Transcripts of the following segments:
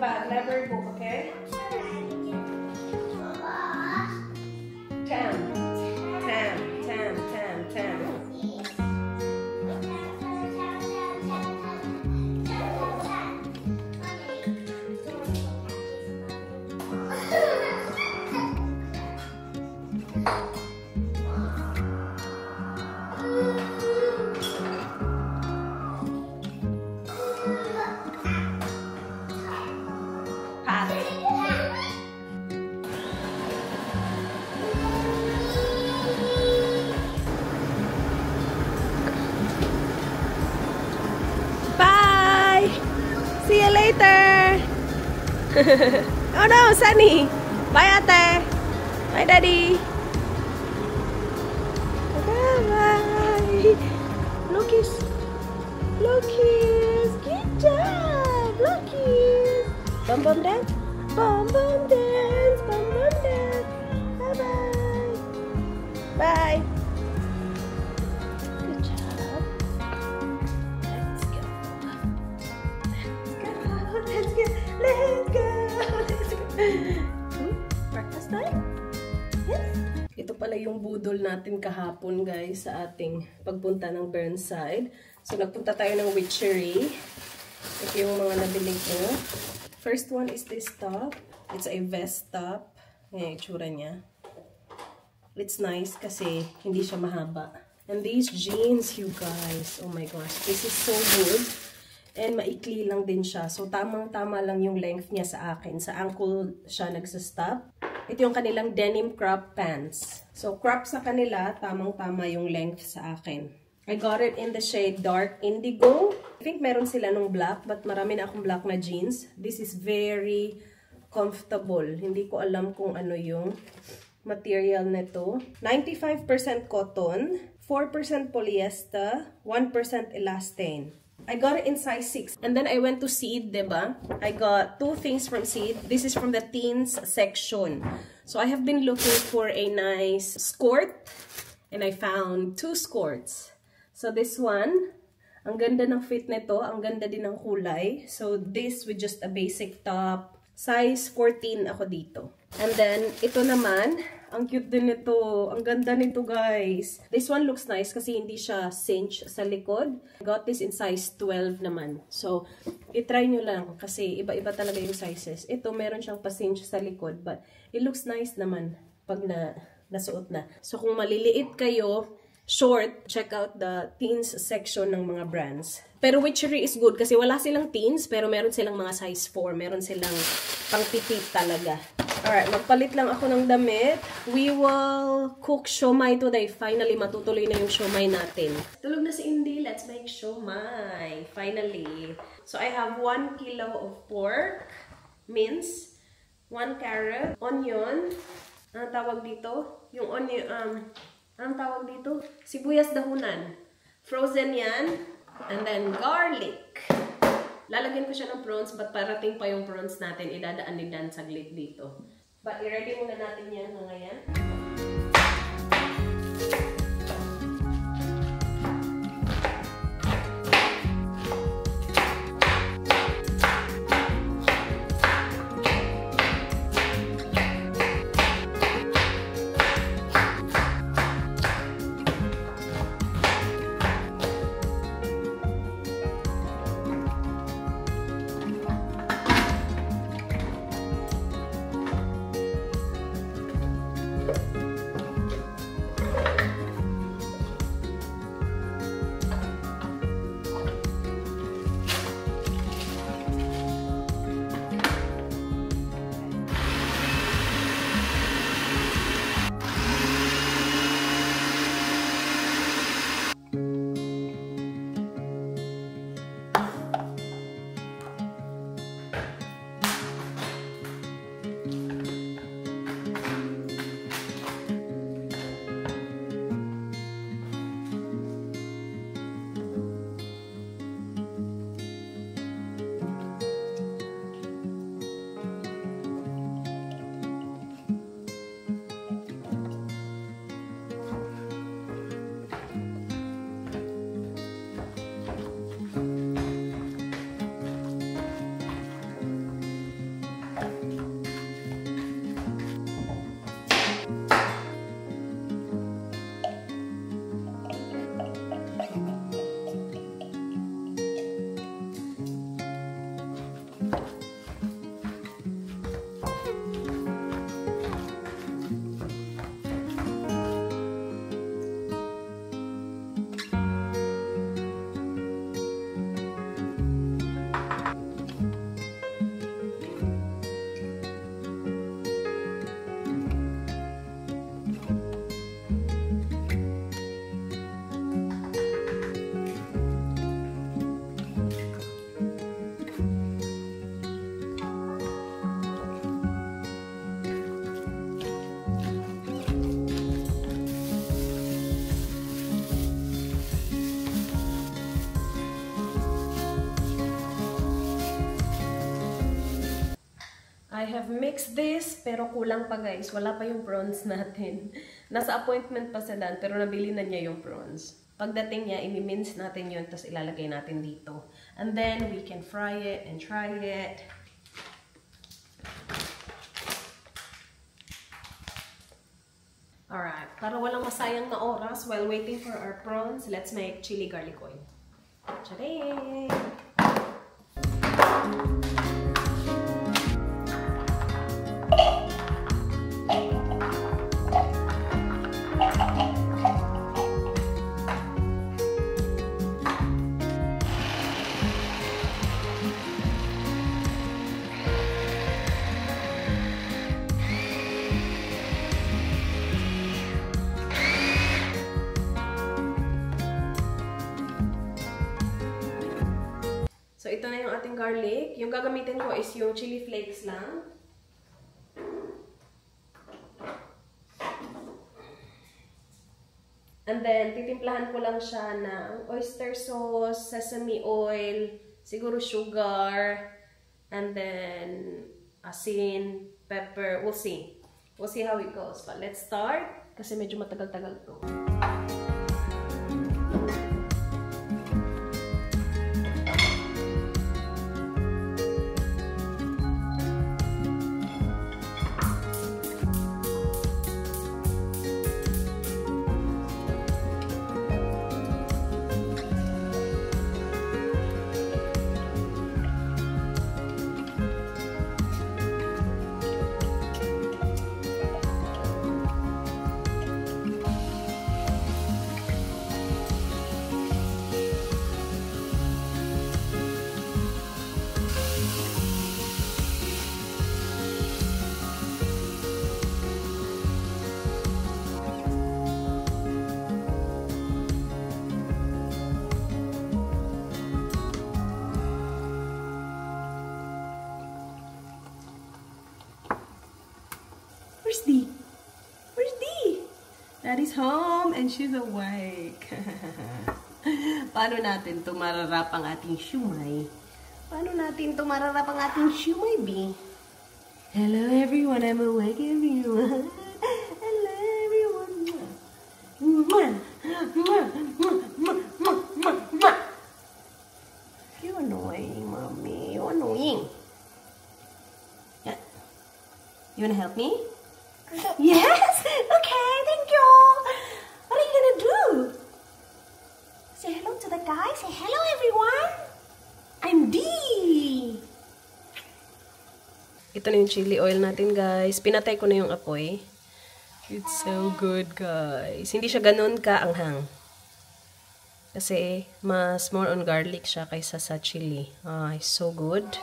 bag. Library book, okay? 10. 10. 10. 10. 10. Bye! See you later! Oh no, Sunny! Bye, ate! Bye, daddy! Bye-bye! Lucas! Lucas! Good job! Lucas! Bum bum dance! Bum bum dance! Bum bum dance! Bye-bye! Bye! Good job! Let's go! Let's go! Let's go! Let's go! Breakfast time? Yes! Ito pala yung budol natin kahapon, guys, sa ating pagpunta ng Burnside. So, nagpunta tayo ng Witchery. Ito yung mga nabili ko. First one is this top. It's a vest top. Ngayon, itsura niya. It's nice kasi hindi siya mahaba. And these jeans, you guys. Oh my gosh. This is so good. And maikli lang din siya. So, tamang-tama lang yung length niya sa akin. Sa ankle siya nagsastop. Ito yung kanilang denim crop pants. So, crop sa kanila, tamang-tama yung length sa akin. I got it in the shade dark indigo. I think meron sila nung black, but marami na akong black na jeans. This is very comfortable. Hindi ko alam kung ano yung material nito. 95% cotton, 4% polyester, 1% elastane. I got it in size 6. And then I went to Seed, diba? I got 2 things from Seed. This is from the teens section. So I have been looking for a nice skirt. And I found 2 skirts. So this one, ang ganda ng fit nito. Ang ganda din ng kulay. So this with just a basic top. Size 14 ako dito. And then, ito naman, ang cute din nito. Ang ganda nito, guys. This one looks nice kasi hindi siya cinch sa likod. I got this in size 12 naman. So, itry nyo lang kasi iba-iba talaga yung sizes. Ito, meron siyang pa-cinch sa likod. But, it looks nice naman pag nasuot na. So, kung maliliit kayo, short, check out the teens section ng mga brands. Pero Witchery is good kasi wala silang teens, pero meron silang mga size 4. Meron silang pang-petite talaga. Alright, magpalit lang ako ng damit. We will cook siomai today. Finally, matutuloy na yung siomai natin. Tulog na si Indy. Let's make siomai. Finally. So, I have 1 kilo of pork, mince, 1 carrot, onion. Anong tawag dito? Yung onion, anong tawag dito? Sibuyas dahunan. Frozen yan. And then, garlic. Lalagyan ko siya ng prawns, but parating pa yung prawns natin. Idadaan din dan saglit dito. But, i-ready muna natin yan ngayon. I have mixed this, pero kulang pa guys. Wala pa yung prawns natin. Nasa appointment pa si Dan, pero nabili na niya yung prawns. Pagdating niya, i-mince natin yun, tapos ilalagay natin dito. And then, we can fry it and try it. Alright, para walang masayang na oras while waiting for our prawns, let's make chili garlic oil. Tcharing! So, ito na yung ating garlic. Yung gagamitin ko is yung chili flakes lang. And then, titimplahan ko lang siya ng oyster sauce, sesame oil, siguro sugar, and then asin, pepper. We'll see. We'll see how it goes. But let's start, kasi medyo matagal-tagal to. Where's Dee? Where's Dee? Daddy's home and she's awake. Paano natin ito mararap ang ating shumai? Paano natin ito mararap ang ating shumai, B? Hello everyone, I'm awake everyone. Hello everyone. You're annoying, mommy. You're annoying. Yeah. You wanna help me? Yes! Okay, thank you! What are you gonna do? Say hello to the guys. Say hello, everyone! I'm Dee! Ito na yung chili oil natin, guys. Pinatay ko na yung apoy. It's so good, guys. Hindi siya ganun kaanghang. Kasi, mas more on garlic siya kaysa sa chili. It's so good.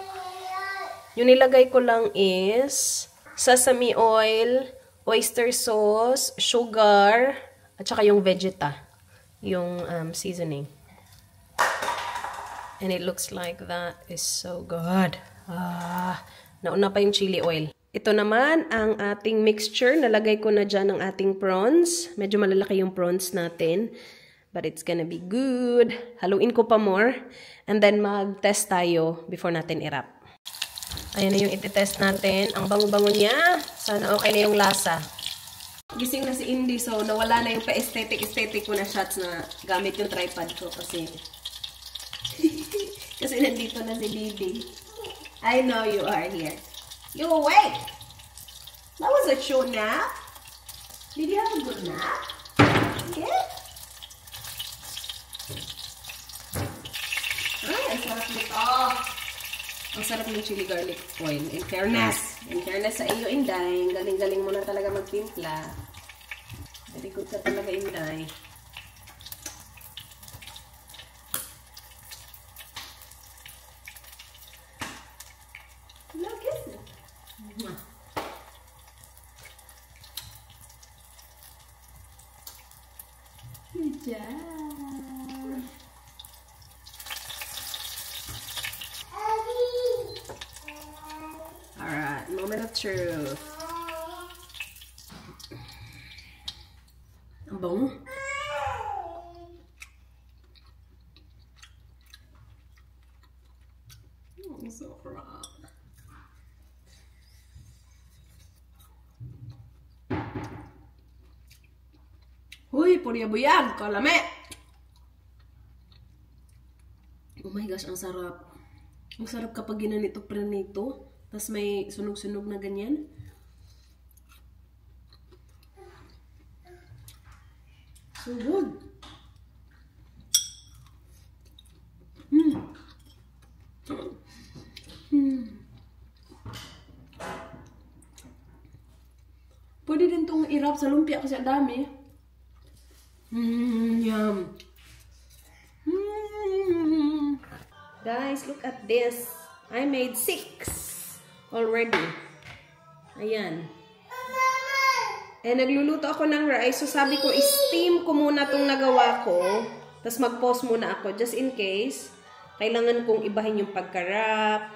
Yung nilagay ko lang is sesame oil, oyster sauce, sugar, at saka yung vegeta, yung seasoning. And it looks like that is so good. Nauna pa yung chili oil. Ito naman ang ating mixture. Nalagay ko na dyan ang ating prawns. Medyo malalaki yung prawns natin. But it's gonna be good. Haluin ko pa more. And then mag-test tayo before natin i-wrap. Ayan na yung iti-test natin. Ang bango-bango niya. Sana okay na yung lasa. Gising na si Indy, so nawala na yung pa-aesthetic ko na shots na gamit yung tripod ko kasi kasi nandito na si Bibi. I know you are here. You awake? That was a short nap. Did you have a good nap? Yeah? Ay, ang sarap nito. Ang sarap ng chili garlic oil. In fairness sa iyo, Inday. Galing-galing mo na talaga magtimpla. Very good ka talaga, Inday. Look at it. Good job. Alright, moment of truth. Ang bango. So proud. Uy, purya-buyag. Kalame. Oh my gosh, ang sarap. Ang sarap kapag ginanito prenito. Tapos may sunog-sunog na ganyan. So good. Pwede din itong irap sa lumpia kasi ang dami. Yum. Guys, look at this. I made 6 already. Ayan. Eh, nagluluto ako ng rice. So, sabi ko, steam ko muna itong nagawa ko. Tapos, mag-pause muna ako. Just in case, kailangan kong ibahin yung pagka-wrap.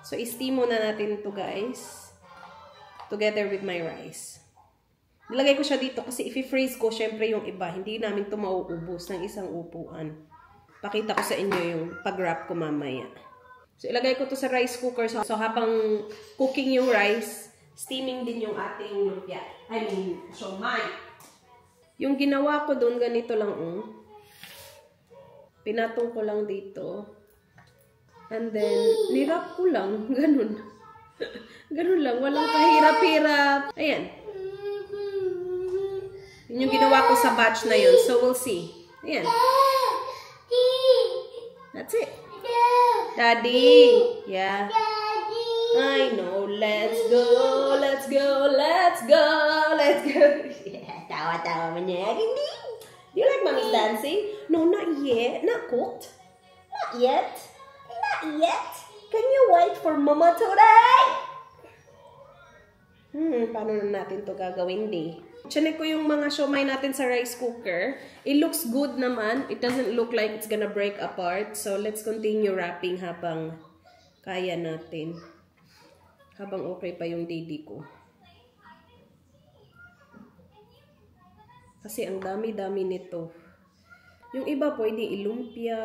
So, steam muna natin ito, guys. Together with my rice. Nilagay ko siya dito kasi i-freeze ko syempre yung iba. Hindi namin ito mauubos ng isang upuan. Pakita ko sa inyo yung pag-wrap ko mamaya. So, ilagay ko to sa rice cooker. So, habang cooking yung rice, steaming din yung ating lumpia. I mean, siomai. Yung ginawa ko doon, ganito lang. Pinatong ko lang dito. And then, nirap ko lang. Ganun. Ganun lang. Walang kahirap-hirap. Ayan. Yun yung ginawa ko sa batch na yun. So, we'll see. Ayan. That's it. Daddy. Yeah. I know. Let's go. Let's go. Let's go. Let's go. Yeah. Tawa-tawa mo niya. Do you like Mommy's dancing? No, not yet. Not cooked. Not yet. Not yet. Can you wait for Mama today? Paano na natin to gagawin, di? Chinek ko yung mga siomai natin sa rice cooker. It looks good naman. It doesn't look like it's gonna break apart. So, let's continue wrapping habang kaya natin. Habang okay pa yung didi ko. Kasi ang dami-dami nito. Yung iba pwede ilumpia.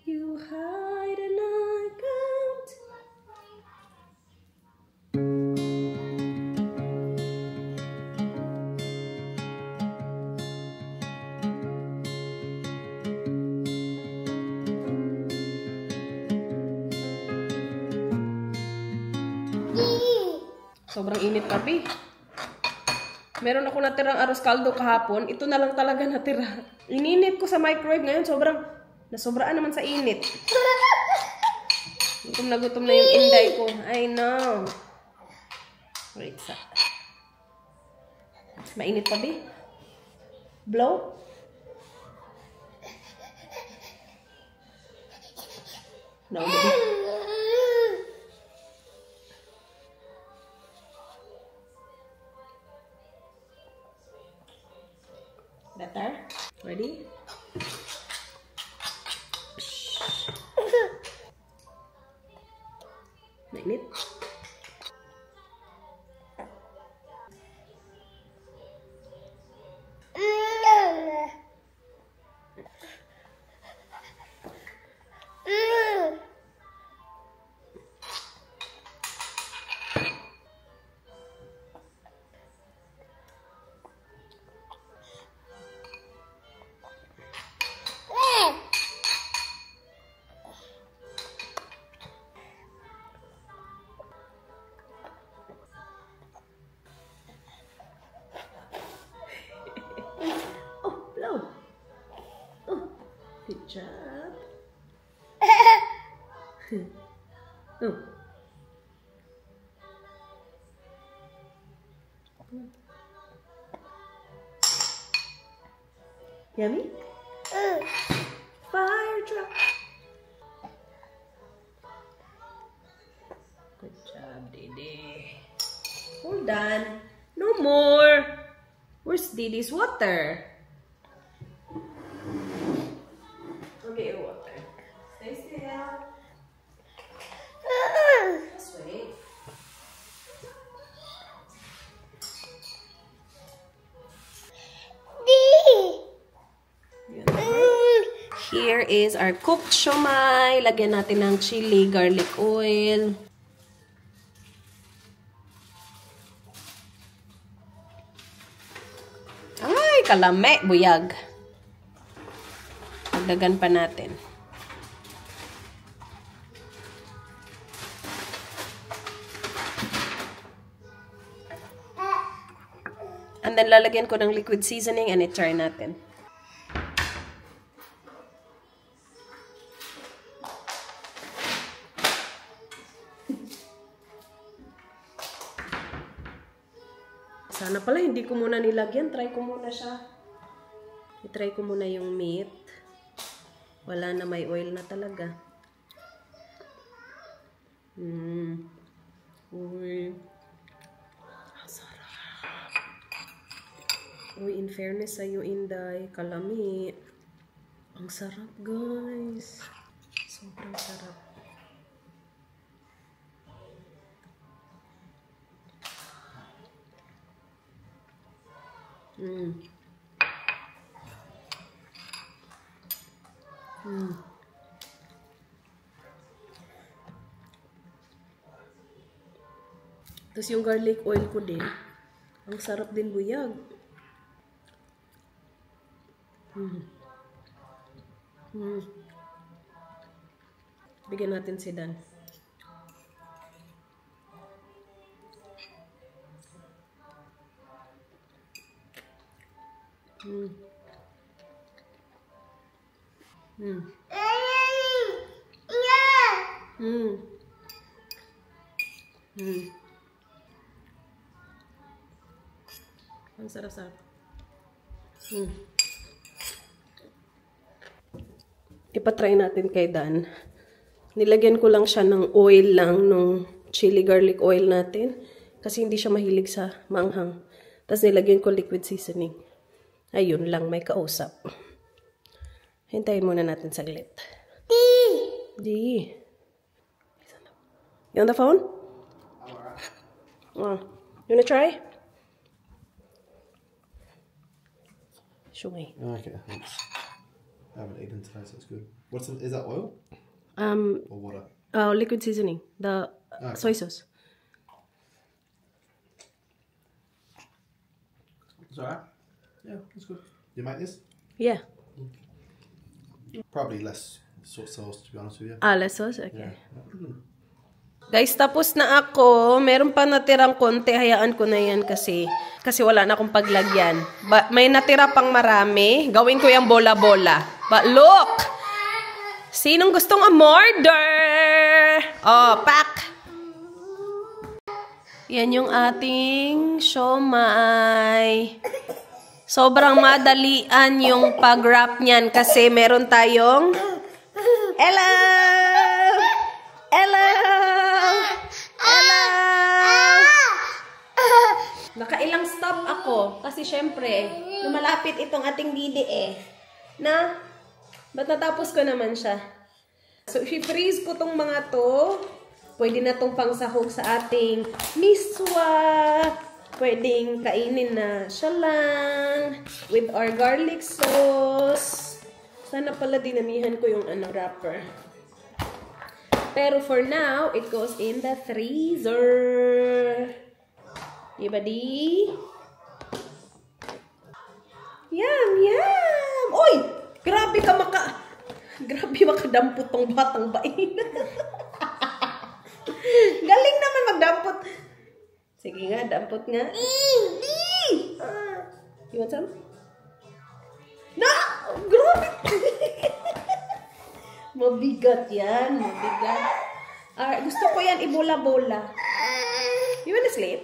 You hide and I can't. Sobrang init, papi. Meron ako natirang arroz caldo kahapon. Ito na lang talaga natira. Ininit ko sa microwave ngayon. Nasobraan naman sa init. Gutom na yung inday ko. I know. Wait, mainit, papi. Blow. No, baby. Better? Ready? Mainit? Good job. Oh. Yummy? Fire truck. Good job, Didi. Hold on. No more. Where's Didi's water? Okay, water. Stay still. Just wait. Here is our cooked siomai. Lagyan natin ng chili, garlic oil. Ay! kalame, buyag. Dagdagan pa natin. And then, lalagyan ko ng liquid seasoning and i-try natin. Sana pala, hindi ko muna nilagyan. Try ko muna siya. I-try ko muna yung meat. Wala na, may oil na talaga. Uy. Uy, in fairness sa'yo, Inday, kalami. Ang sarap, guys. Sobrang sarap. Tapos yung garlic oil ko din. Ang sarap din, buyag. Bigyan natin si Dan. Ang sarap-sarap. Ipatry natin kay Dan. Nilagyan ko lang siya ng oil lang, nung chili garlic oil natin. Kasi hindi siya mahilig sa manghang. Tapos nilagyan ko liquid seasoning. Ayun lang, may kausap. Hintayin muna natin saglit. Di. You on the phone? Oh. You wanna try? Show me. Okay, thanks. I haven't eaten today, so it's good. Is that oil? Or water? Liquid seasoning. The soy sauce. It's alright. Yeah, it's good. You make this? Yeah. Probably less sauce, to be honest with you. Less sauce? Okay. Yeah. Guys, tapos na ako. Meron pa natirang konti. Hayaan ko na yan kasi wala na akong paglagyan. May natira pang marami. Gawin ko yung bola-bola. But look! Sinong gustong umorder? Oh, pack! Yan yung ating siomai. Sobrang madalian yung pag-wrap niyan kasi meron tayong hello! Hello! Hello! Nakailang stop ako kasi syempre lumalapit itong ating bidi na ba't natapos ko naman siya. So, i-freeze ko tong mga to. Pwede na tong pangsahog sa ating miswa. Pwedeng kainin na siya lang with our garlic sauce. Sana pala dinamihan ko yung wrapper. Pero for now, it goes in the freezer. Diba di? Yum, yum! Uy! Grabe makadampot tong batang bain. Galing naman magdampot. Sige nga, dampot nga. You want some? Na! Grabe! Mabigat yan. Mabigat. Gusto ko yan ibola-bola. You wanna sleep?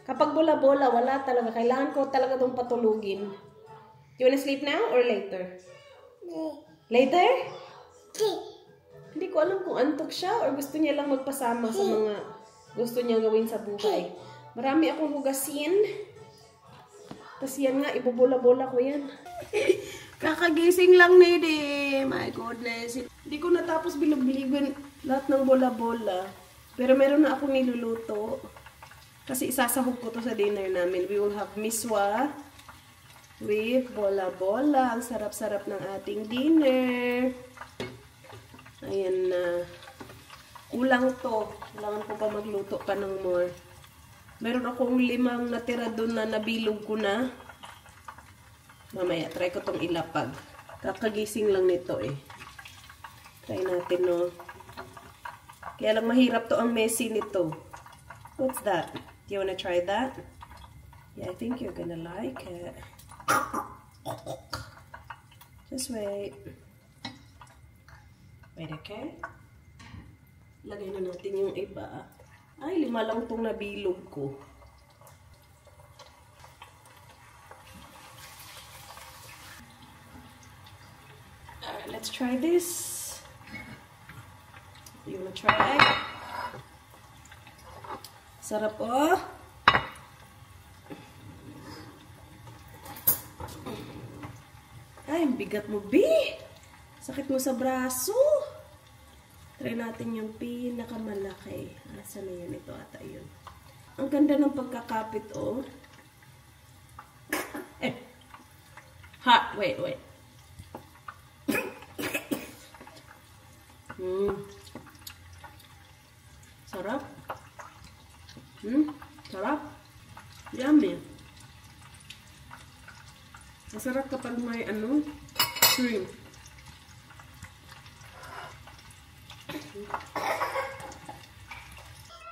Kapag bola-bola, wala talaga. Kailangan ko talaga itong patulugin. You wanna sleep now or later? Later? Hindi ko alam kung antok siya or gusto niya lang magpasama sa mga gusto niya gawin sa buhay. Marami akong hugasin. Tapos yan nga, ibobola-bola ko yan. Kakagising lang na my goodness. Hindi ko natapos bilog-biligon lahat ng bola-bola. Pero meron na akong niluluto. Kasi isasahog ko to sa dinner namin. We will have miswa with bola-bola. Ang sarap-sarap ng ating dinner. Ayan na. Kulang to. Kailangan ko pa magluto pa ng more. Meron akong 5 natira doon na nabilog ko na. Mamaya, try ko tong ilapag. Kakagising lang nito eh. Try natin, no? Kaya lang mahirap to ang messy nito. What's that? Do you wanna try that? Yeah, I think you're gonna like it. Just wait. Wait, okay? Lagay na natin yung iba. Ay, 5 lang tong nabilog ko. Alright, let's try this. You wanna try? Sarap, oh! Ay, ang bigat mo, B! Sakit mo sa braso. Try natin yung pinakamalaki. Asa na yun? Ito ata yun. Ang ganda ng pagkakapit, oh. Eh. Ha! Wait. Sarap. Sarap. Yummy. Masarap kapag may cream.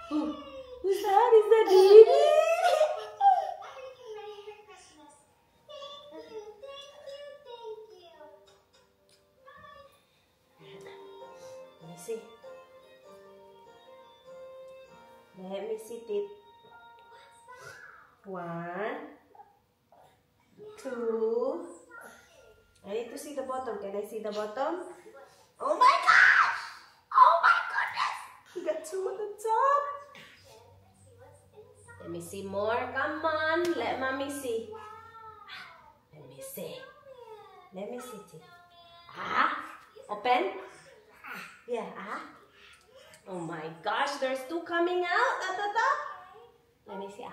Oh, who's that? Is that Didi? Let me see. Let me see it. 1, 2. I need to see the bottom. Can I see the bottom? Oh my gosh! Oh my goodness! You got 2 at the top. Let me see more. Come on. Let mommy see. Let me see. Let me see it. Open? Yeah, Oh my gosh, there's 2 coming out at the top. Let me see.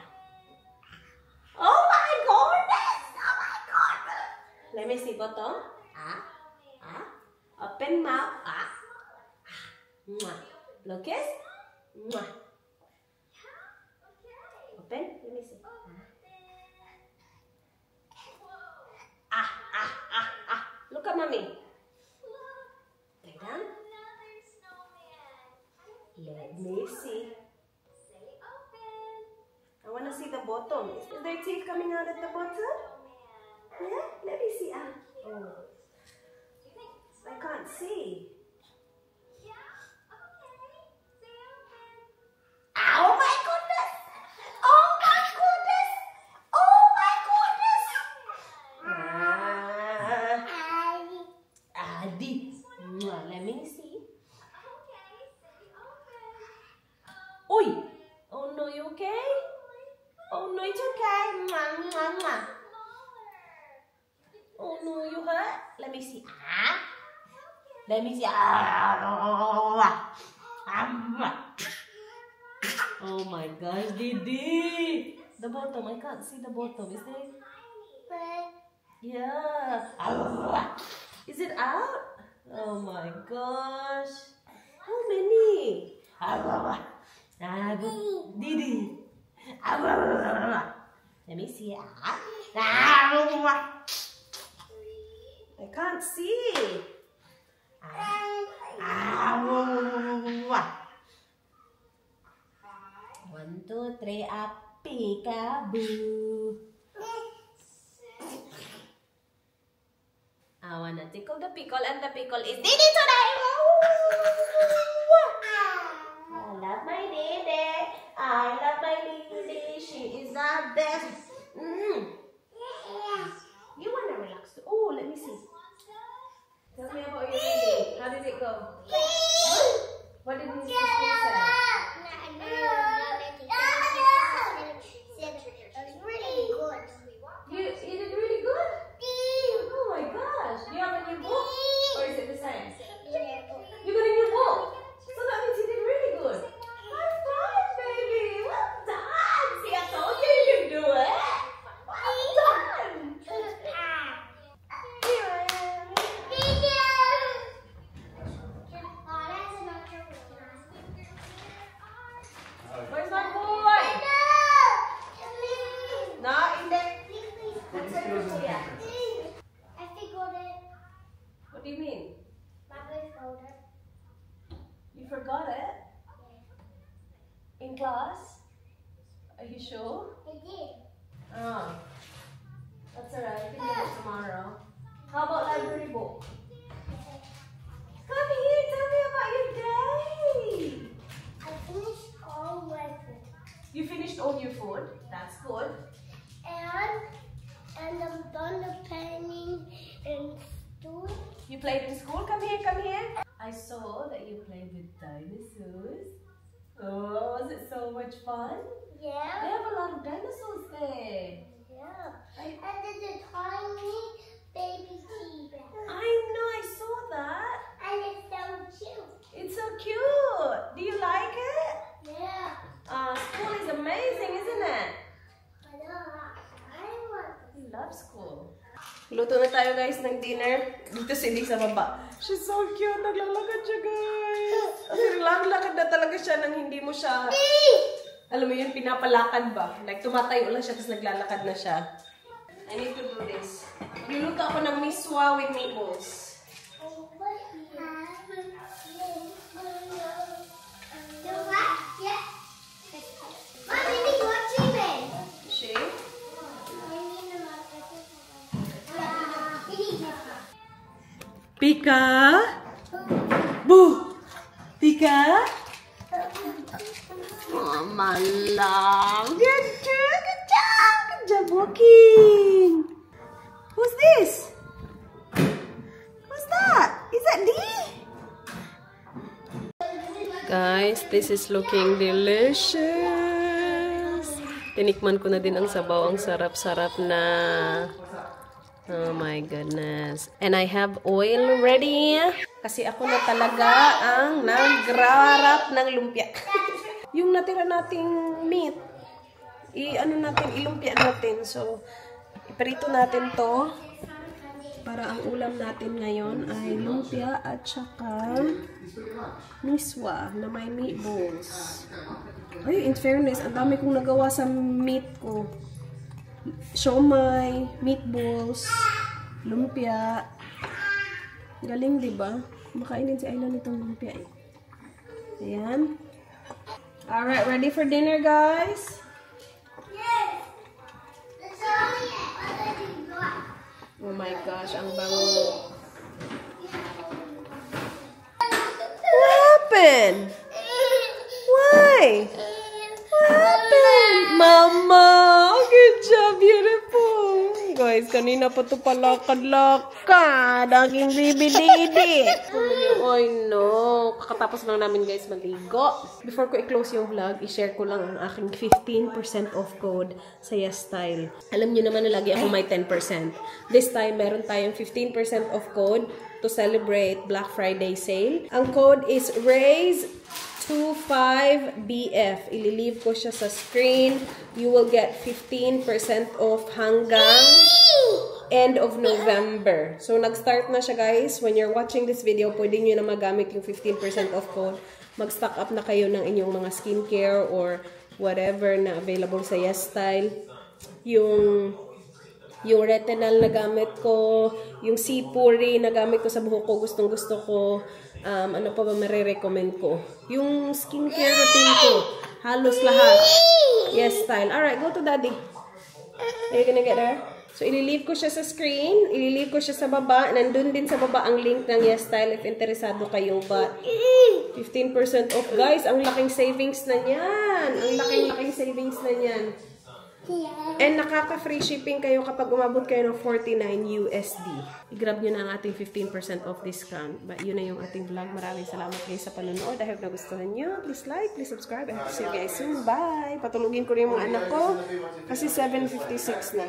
Oh my goodness! Oh my goodness! Let me see bottom. Open mouth. Lucas. Open. Let me see. Look at mommy. Lay down. Let me see. I want to see the bottom. Is there teeth coming out at the bottom? Yeah? Let me see. Oh. I can't see. Oh my goodness! Oh my goodness! Oh my goodness! Adi. Let me see. Oi! Oh no, you okay? Oh no, it's okay. Oh no, you hurt? Let me see. Let me see. Oh my gosh, Didi! The bottom, I can't see the bottom. Is there? Yeah. Is it out? Oh my gosh. How many? Didi. Let me see. I can't see. 1, 2, 3, peekaboo. I wanna tickle the pickle, and the pickle is Didi today. I love my Didi. I love my Didi. She is the best. You wanna relax too? Oh, let me see. Tell me about your Didi. How did it go? What did Mrs. School say? You did really good? Oh my gosh. Do you have a new book? Or is it the same? You got a new book? So that means you did really good. High five, baby. Well done. See, I told you you could do it. shoe? I did. Oh. That's alright. You can get it tomorrow. How about library book? Come here. Tell me about your day. I finished all my food. You finished all your food? That's good. And I'm done the painting in school. You played in school? Come here, come here. I saw that you played with dinosaurs. Oh, was it so much fun? They Yeah. have a lot of dinosaurs there. Yeah. I And there's a tiny baby T-Rex. know, I saw that. And it's so cute. It's so cute. Do you like it? Yeah. School is amazing, isn't it? I want You love school. Luto na tayo guys ng dinner. Dito si Lee sa baba. She's so cute. Naglalakad siya guys. Kasi naglalakad na talaga siya nang hindi mo siya... Alam mo yun, pinapalakad ba? Like tumatayo lang siya tapos naglalakad na siya. I need to do this. Luluto ako ng miswa with meatballs. She? Pika? Boo! Pika? Oh, my love. Good job, good job. Good job walking. Who's this? Who's that? Is that Dee? Guys, this is looking delicious. Tinikman ko na din ang sabaw. Ang sarap-sarap na. Oh my goodness. And I have oil ready. Kasi ako na talaga ang nagrarap ng lumpia. Yung natira nating meat, ilumpia natin. So, iprito natin to. Para ang ulam natin ngayon ay lumpia at saka miswa na may meatballs. Ay, in fairness, ang dami kong nagawa sa meat ko. Siomai, meatballs, lumpia. Galing, di ba? Makainin si Ayla nitong lumpia eh. Ayan. Alright, ready for dinner, guys? Oh my gosh, ang bango. What happened? Why? What happened? Mama! Good job, beautiful. Guys, kanina pa ito palakad-lakad. Aking baby-didi. Ay no. Kakatapos lang namin guys maligo. Before ko i-close yung vlog, i-share ko lang ang aking 15% off code sa YesStyle. Alam nyo naman na lagi ako may 10%. This time, meron tayong 15% off code to celebrate Black Friday sale. Ang code is RAISE25BF. Ililive ko siya sa screen. You will get 15% off hanggang end of November. So, nag-start na siya guys. When you're watching this video, pwede nyo na magamit yung 15% off code. Mag-stock up na kayo ng inyong mga skincare or whatever na available sa YesStyle. Yung retinol na gamit ko, yung C-Puri na gamit ko sa buhok ko, gustong-gusto ko. Ano pa ba marirecommend ko? Yung skincare routine ko. Halos lahat. YesStyle. Alright, go to daddy. Are you gonna get her? So, ililive ko siya sa screen. Ililive ko siya sa baba. Nandun din sa baba ang link ng YesStyle if interesado kayo. But, 15% off. Guys, ang laking savings na niyan. Ang laking savings na niyan. And nakaka-free shipping kayo kapag umabot kayo ng 49 USD. I-grab nyo na ang ating 15% off discount. But yun na yung ating vlog. Maraming salamat guys sa panonood. I hope nagustuhan nyo. Please like, please subscribe. I hope to see you guys soon. Bye! Patulugin ko rin yung mga anak ko kasi 7:56 na.